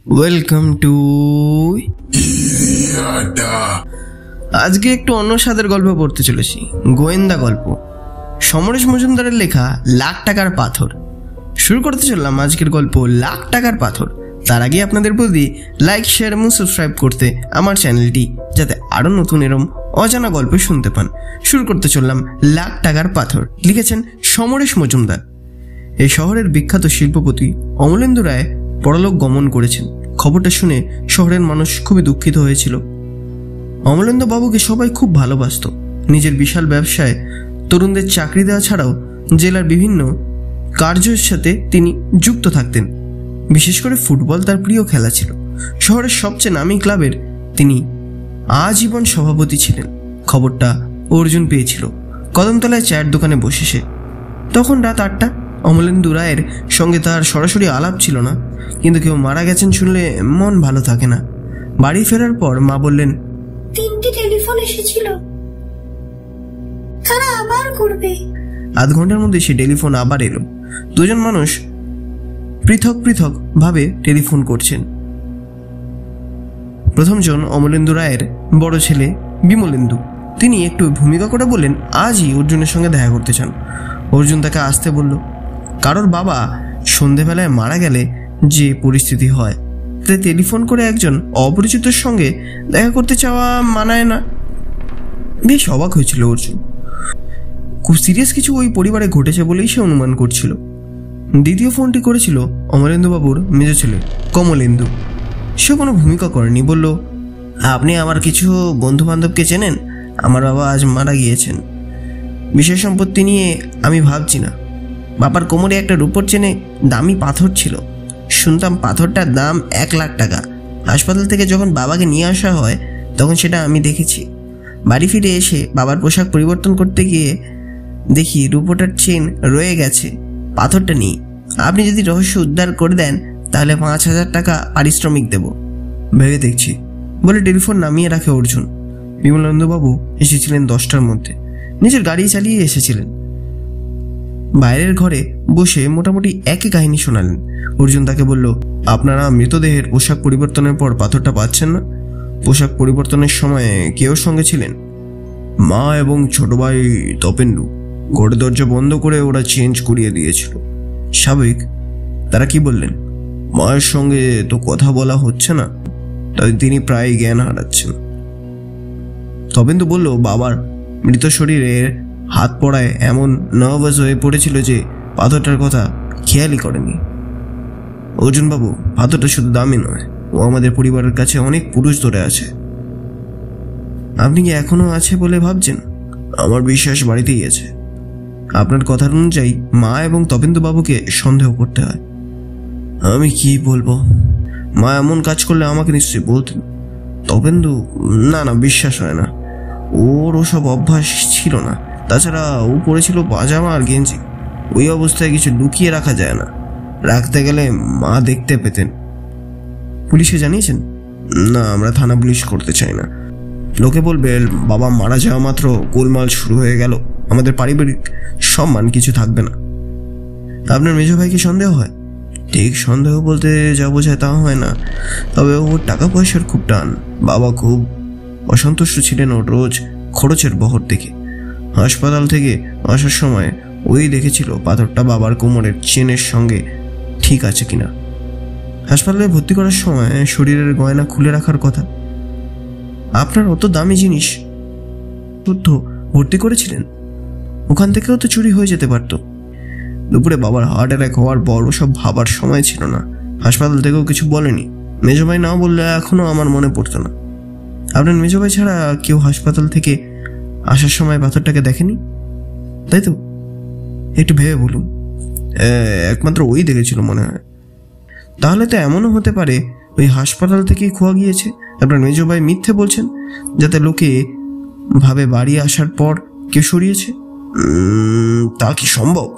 Welcome to. আজকে একটু অন্য স্বাদের গল্প পড়তে চলেছি, গোয়েন্দা গল্প। সমরেশ মজুমদারের লেখা লাখ টাকার পাথর। শুরু করতে চললাম আজকের গল্প লাখ টাকার পাথর। তার আগে আপনাদের প্রতি লাইক, শেয়ার এবং সাবস্ক্রাইব করতে আমার চ্যানেলটি, যাতে আরও নতুন এরম অজানা গল্প শুনতে পান। শুরু করতে চললাম লাখ টাকার পাথর। লিখেছেন সমরেশ মজুমদার। এই শহরের বিখ্যাত শিল্পপতি অমলেন্দু রায় পরলোক গমন করেছেন। খবরটা শুনে শহরের মানুষ খুবই দুঃখিত হয়েছিল। অমলেন্দু বাবুকে সবাই খুব ভালোবাসত। নিজের বিশাল ব্যবসায় তরুণদের চাকরি দেওয়া ছাড়াও জেলার বিভিন্ন কার্যের সাথে তিনি যুক্ত থাকতেন। বিশেষ করে ফুটবল তার প্রিয় খেলা ছিল। শহরের সবচেয়ে নামী ক্লাবের তিনি আজীবন সভাপতি ছিলেন। খবরটা অর্জুন পেয়েছিল কদমতলায় চায়ের দোকানে বসে সে। তখন রাত 8টা। অমলেন্দু রায়ের সঙ্গে তার সরাসরি আলাপ ছিল না, কিন্তু কেউ মারা গেছেন শুনলে মন ভালো থাকে না। বাড়ি ফেরার পর মা বললেন, 3টি টেলিফোন এসেছিল, তারা আবার করবে। আধ ঘন্টার মধ্যে সে টেলিফোন আবার এলো। দুজন মানুষ পৃথক পৃথক ভাবে টেলিফোন করছেন। প্রথমজন অমলেন্দু রায়ের বড় ছেলে বিমলেন্দু। তিনি একটু ভূমিকা করে বললেন আজই অর্জুনের সঙ্গে দেখা করতে চান। অর্জুন তাকে আসতে বলল। কারোর বাবা সন্ধেবেলায় মারা গেলে যে পরিস্থিতি হয়, তাই টেলিফোন করে একজন অপরিচিতের সঙ্গে দেখা করতে চাওয়া মানায় না। বেশ অবাক হয়েছিল অর্জুন। খুব সিরিয়াস কিছু ওই পরিবারে ঘটেছে বলেই সে অনুমান করছিল। দ্বিতীয় ফোনটি করেছিল অমলেন্দুবাবুর মেজ ছেলে কমলেন্দু। সে কোনো ভূমিকা করেনি, বলল, আপনি আমার কিছু বন্ধু বান্ধবকে চেনেন? আমার বাবা আজ মারা গিয়েছেন। বিশেষ সম্পত্তি নিয়ে আমি ভাবছি না। বাবার কোমরে একটা রূপোর চেনে দামি পাথর ছিল। শুনতাম পাথরটার দাম 1 লাখ টাকা। হাসপাতাল থেকে যখন বাবাকে নিয়ে আসা হয় তখন সেটা আমি দেখেছি। বাড়ি ফিরে এসে বাবার পোশাক পরিবর্তন করতে গিয়ে দেখি রূপোটার চেন রয়ে গেছে, পাথরটা নেই। আপনি যদি রহস্য উদ্ধার করে দেন তাহলে 5,000 টাকা পারিশ্রমিক দেব। ভেবে দেখছি বলে টেলিফোন নামিয়ে রাখে অর্জুন। বিমলেন্দুবাবু এসেছিলেন 10টার মধ্যে। নিজের গাড়ি চালিয়ে এসেছিলেন। বাইরের ঘরে বসে মোটামুটি একই কাহিনী শোনালেন। অর্জুন তাকে বলল, আপনারা মৃতদেহের পোশাক পরিবর্তনের পর পাথরটা পাচ্ছেন না? পোশাক পরিবর্তনের সময় কেউ সঙ্গে ছিলেন? মা এবং ছোট ভাই তপেন্দু। ঘরের দরজা বন্ধ করে ওরা চেঞ্জ করিয়ে দিয়েছিল। স্বাভাবিক। তারা কি বললেন? মায়ের সঙ্গে তো কথা বলা হচ্ছে না, তাই তিনি প্রায় জ্ঞান হারাচ্ছেন। তপেন্দু বলল, বাবার মৃত শরীরের হাত পড়ায় এমন নার্ভাস হয়ে পড়েছিল যে পাথরটার কথা খেয়ালই করেনি। অর্জুনবাবু, পাথরটা শুধু দামি নয়, ও আমাদের পরিবারের কাছে অনেক পুরুষ ধরে আছে। আপনি কি এখনো আছে বলে ভাবছেন? আমার বিশ্বাস বাড়িতেই আছে। আপনার কথার অনুযায়ী মা এবং তপেন্দুবাবুকে সন্দেহ করতে হয়। আমি কি বলবো? মা এমন কাজ করলে আমাকে নিশ্চয়ই বলতেন। তপেন্দু, না না, বিশ্বাস হয় না। ওর ওসব অভ্যাস ছিল না। তাছাড়া ও পড়েছিল পাজামা আর গেঞ্জি। ওই অবস্থায় কিছু লুকিয়ে রাখা যায় না। রাখতে গেলে মা দেখতে পেতেন। পুলিশে জানিয়েছেন? না, আমরা থানা পুলিশ করতে চাই না। লোকে বলবে বাবা মারা যাওয়া মাত্র গোলমাল শুরু হয়ে গেল, আমাদের পারিবারিক সম্মান কিছু থাকবে না। আপনার মেজ ভাইকে সন্দেহ হয়? ঠিক সন্দেহ বলতে যা বোঝায় তা হয় না, তবে ওর টাকা পয়সার খুব টান। বাবা খুব অসন্তুষ্ট ছিলেন ওর রোজ খরচের বহর দেখে। হাসপাতাল থেকে আসার সময় ওই দেখেছিল পাথরটা বাবার কোমরের চেনের সঙ্গে ঠিক আছে কিনা। হাসপাতালে ভর্তি করার সময় শরীরের গয়না খুলে রাখার কথা। আপনার অত দামি জিনিস তথ্য ভর্তি করেছিলেন? ওখান থেকেও তো চুরি হয়ে যেতে পারত। দুপুরে বাবার হার্ট অ্যাটাক হওয়ার পর ওসব ভাবার সময় ছিল না। হাসপাতাল থেকেও কিছু বলেনি। মেজভাই নাও বললে এখনো আমার মনে পড়তো না। আপনার মেজভাই ছাড়া কেউ হাসপাতাল থেকে আসার সময় পাথরটাকে দেখেনি, তাই তো? একটু ভেবে বলুন। একমাত্র ওই দেখেছিল মনে হয়। তাহলে তো এমনও হতে পারে ওই হাসপাতাল থেকেই খোয়া গিয়েছে। আপনার মেজ ভাই মিথ্যে বলছেন যাতে লোকে ভাবে বাড়ি আসার পর কেউ সরিয়েছে। তা কি সম্ভব?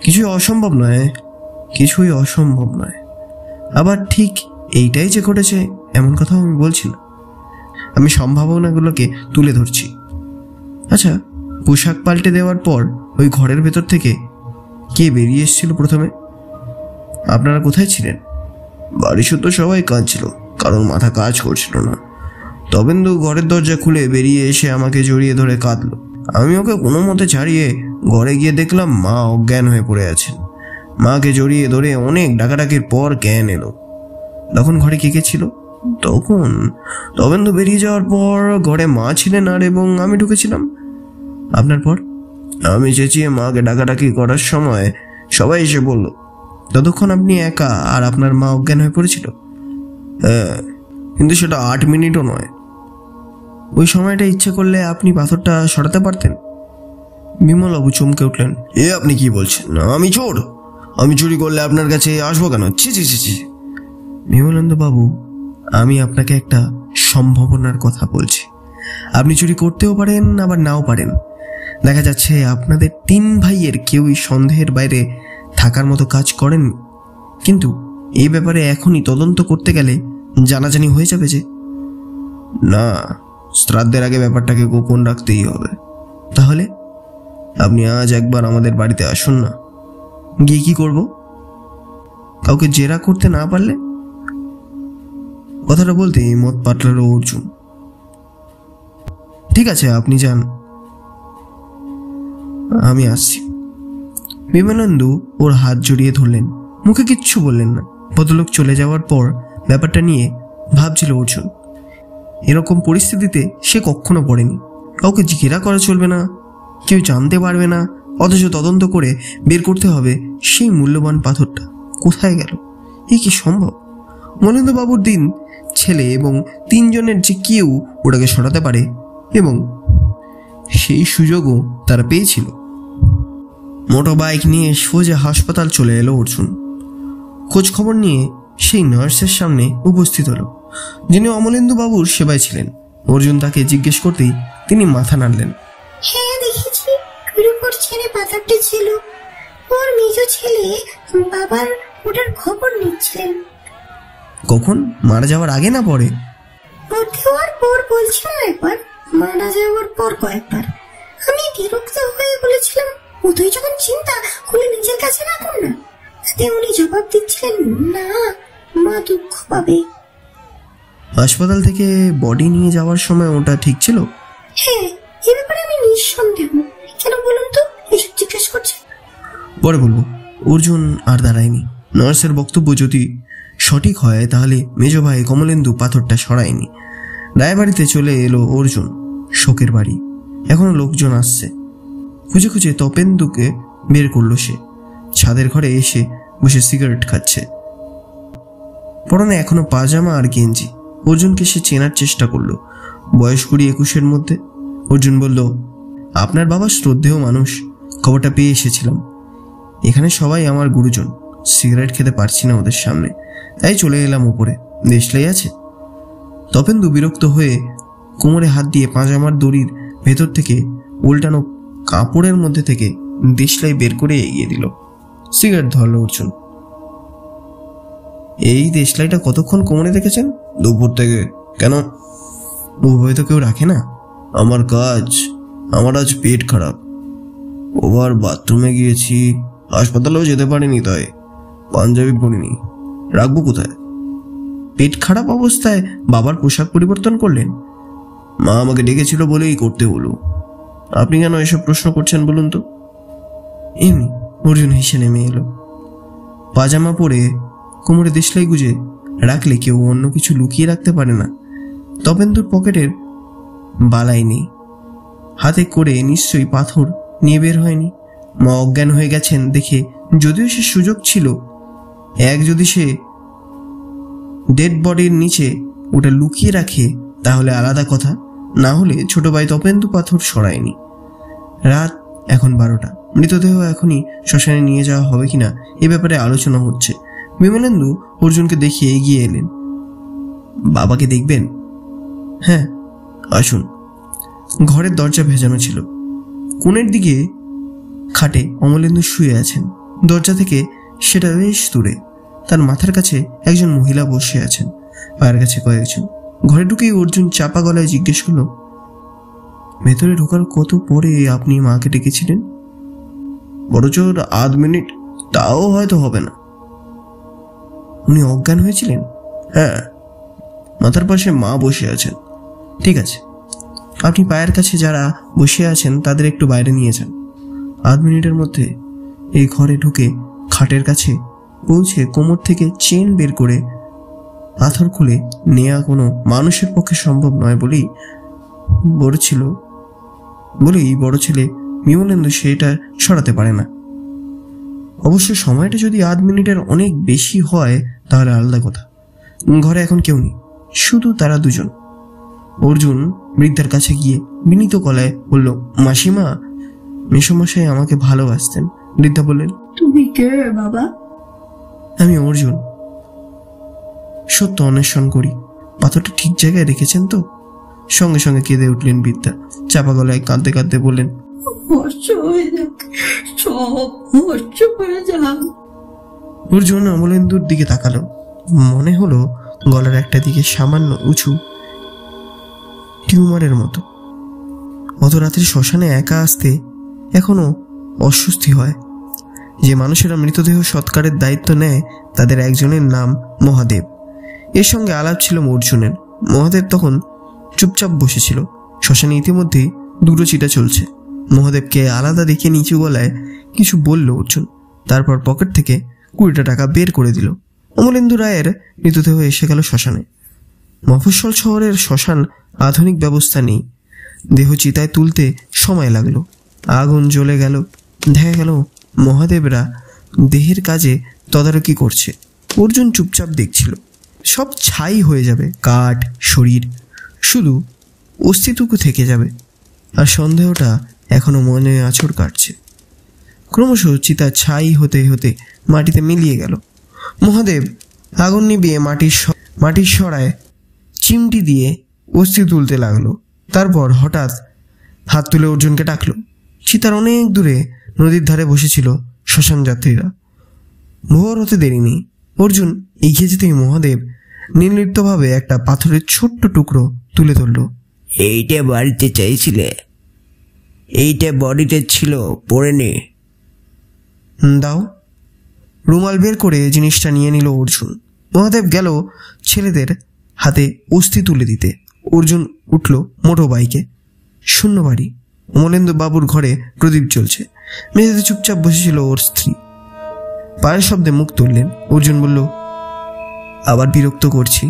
কিছুই অসম্ভব নয়, কিছুই অসম্ভব নয়। আবার ঠিক এইটাই যে ঘটেছে এমন কথাও আমি বলছি না। আমি সম্ভাবনাগুলোকে তুলে ধরছি। আচ্ছা, পোশাক পাল্টে দেওয়ার পর ওই ঘরের ভেতর থেকে কে বেরিয়ে এসেছিল প্রথমে? আপনারা কোথায় ছিলেন? বাড়ির তো সবাই কাঁদছিল, কারণ মাথা কাজ করছিল না। তবেন্দু ঘরের দরজা খুলে বেরিয়ে এসে আমাকে জড়িয়ে ধরে কাঁদলো। আমি ওকে কোনো মতে ছাড়িয়ে ঘরে গিয়ে দেখলাম মা অজ্ঞান হয়ে পড়ে আছেন। মাকে জড়িয়ে ধরে অনেক ডাকাডাকির পর জ্ঞান এলো। তখন ঘরে কে কে ছিল? তখন তবেন্দু বেরিয়ে যাওয়ার পর ঘরে মা ছিলেন আর এবং আমি ঢুকেছিলাম। আপনার পর আমি চেঁচিয়ে মাকে ডাকাডাকি করার সময় সবাই এসে বলল, ততক্ষণ আপনি একা আর আপনার মা অজ্ঞান হয়ে পড়েছিল? হ্যাঁ, কিন্তু সেটা 8 মিনিটও নয়। ওই সময়টা ইচ্ছে করলে আপনি পাথরটা সরাতে পারতেন। বিমলবাবু চমকে উঠলেন। এ আপনি কি বলছেন? আমি চোর? আমি চুরি করলে আপনার কাছে আসবো কেন? ছি ছি ছি ছি। বিমলেন্দু বাবু, আমি আপনাকে একটা সম্ভাবনার কথা বলছি। আপনি চুরি করতেও পারেন আবার নাও পারেন। দেখা যাচ্ছে আপনাদের 3 ভাইয়ের কেউই সন্দেহের বাইরে থাকার মতো কাজ করেন, কিন্তু এই ব্যাপারে এখনই তদন্ত করতে গেলে জানাজানি হয়ে যাবে যে। না, শ্রাদ্ধের আগে ব্যাপারটাকে গোপন রাখতেই হবে। তাহলে আপনি আজ একবার আমাদের বাড়িতে আসুন না। গিয়ে কি করব? কাউকে জেরা করতে না পারলে? কথাটা বলতে মত পাটলালো অর্জুন। ঠিক আছে, আপনি যান, আমি আসছি। বিমলেন্দু ওর হাত জড়িয়ে ধরলেন, মুখে কিচ্ছু বললেন না। ভদ্রলোক চলে যাওয়ার পর ব্যাপারটা নিয়ে ভাবছিল অর্জুন। এরকম পরিস্থিতিতে সে কখনো পড়েনি। কাউকে জিজ্ঞাসা করা চলবে না, কেউ জানতে পারবে না, অথচ তদন্ত করে বের করতে হবে সেই মূল্যবান পাথরটা কোথায় গেল। এ কি সম্ভব? মলেন্দ্রবাবুর দিন ছেলে এবং 3 জনের যে কেউ ওটাকে সরাতে পারে, এবং সেই সুযোগও তারা পেয়েছিল। মোটর বাইক নিয়ে সোজা হাসপাতাল চলে এলো অর্জুন। খোঁজ খবর নিয়ে সেই নার্সের সামনে উপস্থিত হলো, যিনি অমলেন্দুবাবুর সেবায় ছিলেন। অর্জুন তাকে জিজ্ঞেস করতেই তিনি মাথা নাড়লেন। হ্যাঁ, দেখেছি ওর উপর ছেড়ে পাথরটি ছিল। ওর মেজ ছেলে বাবার ওটার খবর নিচ্ছিলেন। কখন? মারা যাওয়ার আগে না পরে? ভর্তি হওয়ার পর বলছিল একবার, মারা যাওয়ার পর কয়েকবার। আমি বিরক্ত হয়ে বলেছিলাম, ও তুই যখন চিন্তা খুলে নিজের কাছে রাখুন না। তাতে উনি জবাব দিচ্ছিলেন, না, মা দুঃখ পাবে। হাসপাতাল থেকে বডি নিয়ে যাওয়ার সময় ওটা ঠিক ছিল? হ্যাঁ, এ ব্যাপারে আমি নিঃসন্দেহ। কেন বলুন তো এসব জিজ্ঞেস করছেন? পরে বলবো। অর্জুন আর দাঁড়ায়নি। নার্সের বক্তব্য যদি সঠিক হয় তাহলে মেজ ভাই কমলেন্দু পাথরটা সরায়নি। রায়বাড়িতে চলে এলো অর্জুন। শোকের বাড়ি। এখনো লোকজন আসছে। খুঁজে খুঁজে তপেন্দুকে বের করলো সে। ছাদের ঘরে এসে বসে সিগারেট খাচ্ছে। পরনে এখনো পাজামা আর গেঞ্জি। অর্জুনকে সে চেনার চেষ্টা করলো। বয়স 20-21-এর মধ্যে। অর্জুন বলল, আপনার বাবা শ্রদ্ধেয় মানুষ, খবরটা পেয়ে এসেছিলাম। এখানে সবাই আমার গুরুজন, সিগারেট খেতে পারছি না ওদের সামনে, তাই চলে এলাম উপরে। দেশলাই আছে? তপেন্দু বিরক্ত হয়ে কোমরে হাত দিয়ে পাজামার দড়ির ভেতর থেকে উল্টানো কাপড়ের মধ্যে থেকে দেশলাই বের করে এগিয়ে দিল। সিগারেট ধরল অর্জুন। এই দেশলাইটা কতক্ষণ কোমরে রেখেছেন? দুপুর থেকে। কেন? উভয় তো কেউ রাখে না। আমার কাজ, আমার আজ পেট খারাপ, ওভার বাথরুমে গিয়েছি, হাসপাতালেও যেতে পারিনি, তাই পাঞ্জাবি পরিনি। রাখবো কোথায়? পেট খারাপ অবস্থায় বাবার পোশাক পরিবর্তন করলেন? মা আমাকে ডেকেছিল বলেই করতে হলো। আপনি কেন এসব প্রশ্ন করছেন বলুন তো? এমনি। অর্জুন হেসে নেমে এলো। পাজামা পরে কোমরে দেশলাই গুজে রাখলে কেউ অন্য কিছু লুকিয়ে রাখতে পারে না। তপেন্দুর পকেটের বালাই নেই। হাতে করে নিশ্চয়ই পাথর নিয়ে বের হয়নি। মা অজ্ঞান হয়ে গেছেন দেখে যদিও সে সুযোগ ছিল, যদি সে ডেড বডির নিচে ওটা লুকিয়ে রাখে তাহলে আলাদা কথা, না হলে ছোট ভাই তপেন্দু পাথর সরায়নি। রাত এখন 12টা। মৃতদেহ এখনই শ্মশানে নিয়ে যাওয়া হবে কিনা এ ব্যাপারে আলোচনা হচ্ছে। বিমলেন্দু অর্জুনকে দেখিয়ে এগিয়ে এলেন। বাবাকে দেখবেন? হ্যাঁ, আসুন। ঘরের দরজা ভেজানো ছিল। কোণের দিকে খাটে অমলেন্দু শুয়ে আছেন। দরজা থেকে সেটা বেশ দূরে। তার মাথার কাছে একজন মহিলা বসে আছেন, পায়ের কাছে কয়েকজন। ঘরে ঢুকেই অর্জুন চাপা গলায় জিজ্ঞেস করলো, ভেতরে ঢোকার কত পরে আপনি মাকে ডেকেছিলেন? বড়জোর 8 মিনিট, তাও হয়তো হবে না। উনি অজ্ঞান হয়েছিলেন? হ্যাঁ, মাথার পাশে মা বসে আছেন। ঠিক আছে, আপনি পায়ের কাছে যারা বসে আছেন তাদের একটু বাইরে নিয়ে যান। 8 মিনিটের মধ্যে এই ঘরে ঢুকে খাটের কাছে পৌঁছে কোমর থেকে চেন বের করে পাথর খুলে নেওয়া কোনো মানুষের পক্ষে সম্ভব নয় বলেই বড় ছেলে বিমলেন্দু সেটা সরাতে পারে না। অবশ্য সময়টা যদি 8 মিনিটের অনেক বেশি হয় তাহলে আলাদা কথা। ঘরে এখন কেউ নেই, শুধু তারা দুজন। অর্জুন বৃদ্ধার কাছে গিয়ে বিনীত গলায় বলল, মাসিমা, মেসোমশাই আমাকে ভালোবাসতেন। বৃদ্ধা বললেন, তুমি কে বাবা? আমি অর্জুন, সত্য অন্বেষণ করি। পাথরটা ঠিক জায়গায় রেখেছেন তো? সঙ্গে সঙ্গে কেঁদে উঠলেন বৃদ্ধা। চাপা গলায় কাঁদতে কাঁদতে বললেন, অর্জুন অমলেন্দুর দিকে তাকালো। মনে হলো গলার একটা দিকে সামান্য উঁচু, টিউমারের মতো। অত রাত্রে শ্মশানে একা আসতে এখনো অস্বস্তি হয়। যে মানুষেরা মৃতদেহ সৎকারের দায়িত্ব নেয় তাদের একজনের নাম মহাদেব। এর সঙ্গে আলাপ ছিল অর্জুনের। মহাদেব তখন চুপচাপ বসেছিল। শ্মশানে ইতিমধ্যেই দুটো চিতা চলছে। মহাদেবকে আলাদা দেখে নিচু গলায় কিছু বলল অর্জুন। তারপর পকেট থেকে 20টা টাকা বের করে দিল। অমলেন্দু রায়ের মৃতদেহ এসে গেল শ্মশানে। মফস্বল শহরের শ্মশান আধুনিক ব্যবস্থা নেই। দেহ চিতায় তুলতে সময় লাগলো। আগুন জ্বলে গেল। দেখা গেল মহাদেবরা দেহের কাজে তদারকি করছে। অর্জুন চুপচাপ দেখছিল। সব ছাই হয়ে যাবে, কাঠ, শরীর, শুধু অস্তিত্বটুকু থেকে যাবে। আর সন্দেহটা এখনো মনে আঁচড় কাটছে। ক্রমশ চিতা ছাই হতে হতে মাটিতে মিলিয়ে গেল। মহাদেব আগুন নিভিয়ে মাটির সরায় চিমটি দিয়ে অস্থি তুলতে লাগলো। তারপর হঠাৎ হাত তুলে অর্জুনকে ডাকলো। চিতার অনেক দূরে নদীর ধারে বসেছিল শ্মশান যাত্রীরা। ভোর হতে দেরি নেই। অর্জুন এগিয়ে যেতেই মহাদেব নির্লিপ্তভাবে একটা পাথরের ছোট্ট টুকরো তুলে ধরল। এইটা বাড়িতে চাইছিলে? এইটা বডিতে ছিল, পড়ে নে। দাও। রুমাল বের করে জিনিসটা নিয়ে নিল অর্জুন। মহাদেব গেল ছেলেদের হাতে অস্থি তুলে দিতে। অর্জুন উঠল মোটর বাইকে। শূন্য বাড়ি। অমলেন্দু বাবুর ঘরে প্রদীপ জ্বলছে। মেঝেতে চুপচাপ বসেছিল ওর স্ত্রী। পায়ের শব্দে মুখ তুললেন। অর্জুন বলল, আবার বিরক্ত করছি?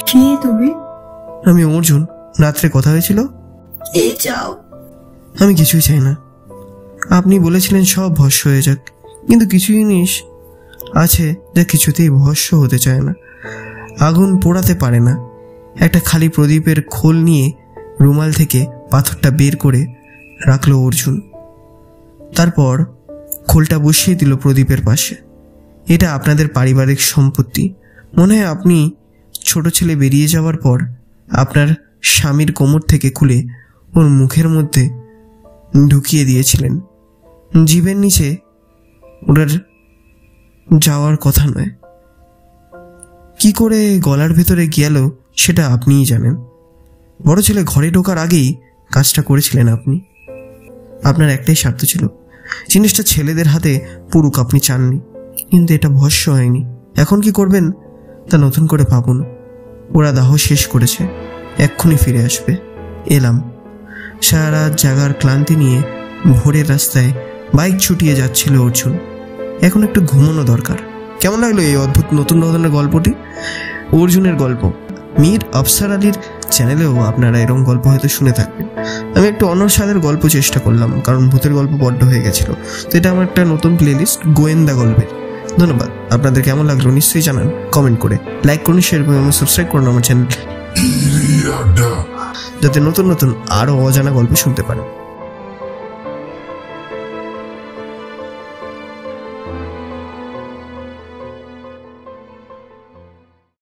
কে তুমি? আমি অর্জুন। রাত্রে কথা হয়েছিল। এই যাও। আমি কিছুই চাই না। আপনি বলেছিলেন সব ভস্য হয়ে যাক, কিন্তু কিছু জিনিস আছে যা কিছুতেই ভস্য হতে চায় না, আগুন পোড়াতে পারে না। একটা খালি প্রদীপের খোল নিয়ে রুমাল থেকে পাথরটা বের করে রাখলো অর্জুন। তারপর খোলটা বসিয়ে দিল প্রদীপের পাশে। এটা আপনাদের পারিবারিক সম্পত্তি। মনে হয় আপনি ছোট ছেলে বেরিয়ে যাওয়ার পর আপনার স্বামীর কোমর থেকে খুলে ওর মুখের মধ্যে ঢুকিয়ে দিয়েছিলেন। জীবের নিচে ওটার যাওয়ার কথা নয়। কি করে গলার ভেতরে গেল সেটা আপনিই জানেন। বড় ছেলে ঘরে ঢোকার আগেই কাজটা করেছিলেন আপনি। আপনার একটাই স্বার্থ ছিল, জিনিসটা ছেলেদের হাতে পুরুক আপনি চাননি। কিন্তু এটা ভস্য হয়নি। এখন কি করবেন তা নতুন করে ভাবুন। ওরা দাহ শেষ করেছে, এক্ষুনি ফিরে আসবে। এলাম। সারা রাত জাগার ক্লান্তি নিয়ে ভোরের রাস্তায় বাইক ছুটিয়ে যাচ্ছিল অর্জুন। এখন একটু ঘুমানো দরকার। কেমন লাগলো এই অদ্ভুত নতুন ধরনের গল্পটি? অর্জুনের গল্প। মীর আফসার আলীর চ্যানেলেও আপনারা এরকম গল্প হয়তো শুনে থাকবেন। আমি একটু অন্য স্বাদের গল্প চেষ্টা করলাম, কারণ ভূতের গল্প বড্ড হয়ে গেছিল। তো এটা আমার একটা নতুন প্লেলিস্ট, গোয়েন্দা গল্পের। ধন্যবাদ। আপনাদের কেমন লাগলো নিশ্চয়ই জানান কমেন্ট করে। লাইক করুন, শেয়ার করুন এবং সাবস্ক্রাইব করুন আমার চ্যানেল, যাতে নতুন নতুন আরও অজানা গল্প শুনতে পারেন।